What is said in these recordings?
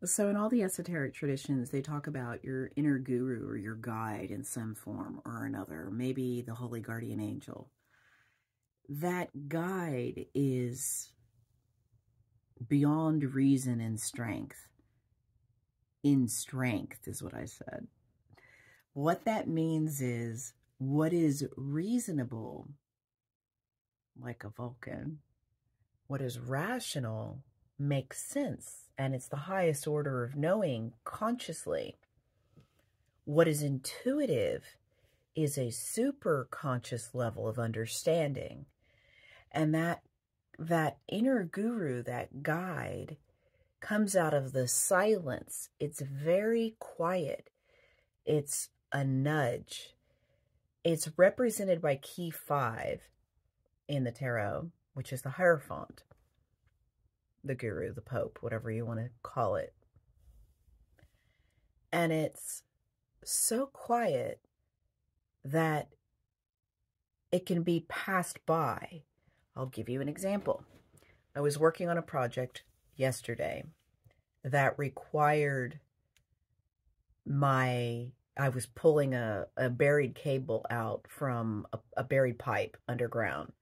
So, in all the esoteric traditions, they talk about your inner guru or your guide in some form or another, maybe the holy guardian angel. That guide is beyond reason and strength. In strength is what I said. What that means is what is reasonable, like a Vulcan, what is rational makes sense, and it's the highest order of knowing consciously. What is intuitive is a super conscious level of understanding. And that inner guru, that guide, comes out of the silence. It's very quiet. It's a nudge. It's represented by key 5 in the tarot, which is the Hierophant, the guru, the pope, whatever you want to call it. And it's so quiet that it can be passed by. I'll give you an example. I was working on a project yesterday that required I was pulling a buried cable out from a buried pipe underground,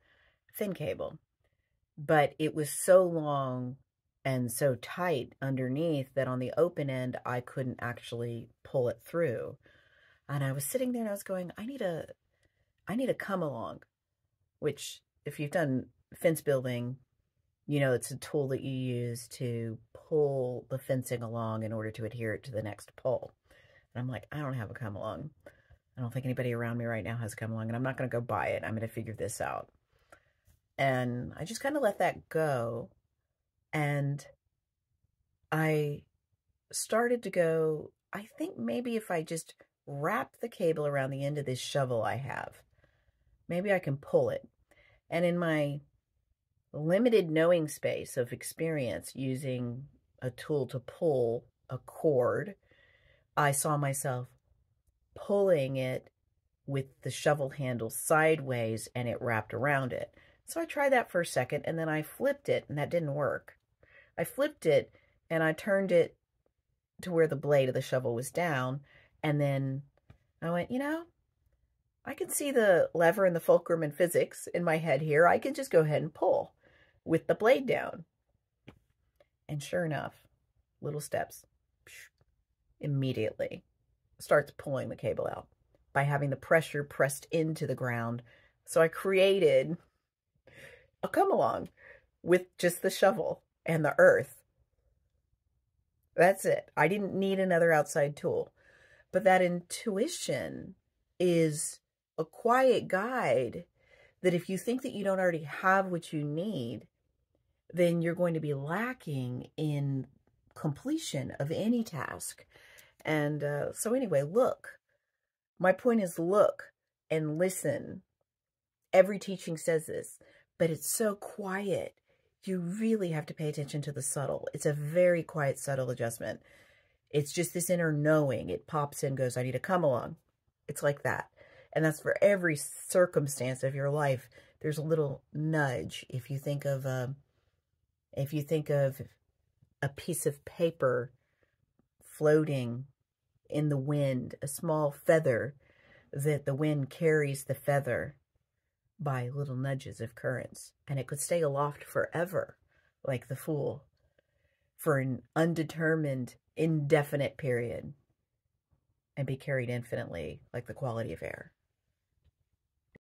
thin cable. But it was so long and so tight underneath that on the open end, I couldn't actually pull it through. And I was sitting there and I was going, I need a come along, which if you've done fence building, you know, it's a tool that you use to pull the fencing along in order to adhere it to the next pole. And I'm like, I don't have a come along. I don't think anybody around me right now has a come along, and I'm not going to go buy it. I'm going to figure this out. And I just kind of let that go. And I started to go, I think maybe if I just wrap the cable around the end of this shovel I have, maybe I can pull it. And in my limited knowing space of experience using a tool to pull a cord, I saw myself pulling it with the shovel handle sideways and it wrapped around it. So I tried that for a second and then I flipped it and that didn't work. I flipped it and I turned it to where the blade of the shovel was down, and then I went, you know, I can see the lever and the fulcrum in physics in my head here. I can just go ahead and pull with the blade down. And sure enough, little steps, immediately starts pulling the cable out by having the pressure pressed into the ground. So I created a come along with just the shovel and the earth. That's it. I didn't need another outside tool. But that intuition is a quiet guide that if you think that you don't already have what you need, then you're going to be lacking in completion of any task. And so anyway, look. My point is look and listen. Every teaching says this, but it's so quiet. You really have to pay attention to the subtle. It's a very quiet, subtle adjustment. It's just this inner knowing. It pops in, goes, I need to come along. It's like that. And that's for every circumstance of your life. There's a little nudge. If you think of a piece of paper floating in the wind, a small feather, that the wind carries the feather by little nudges of currents, and it could stay aloft forever, like the Fool, for an undetermined, indefinite period, and be carried infinitely, like the quality of air.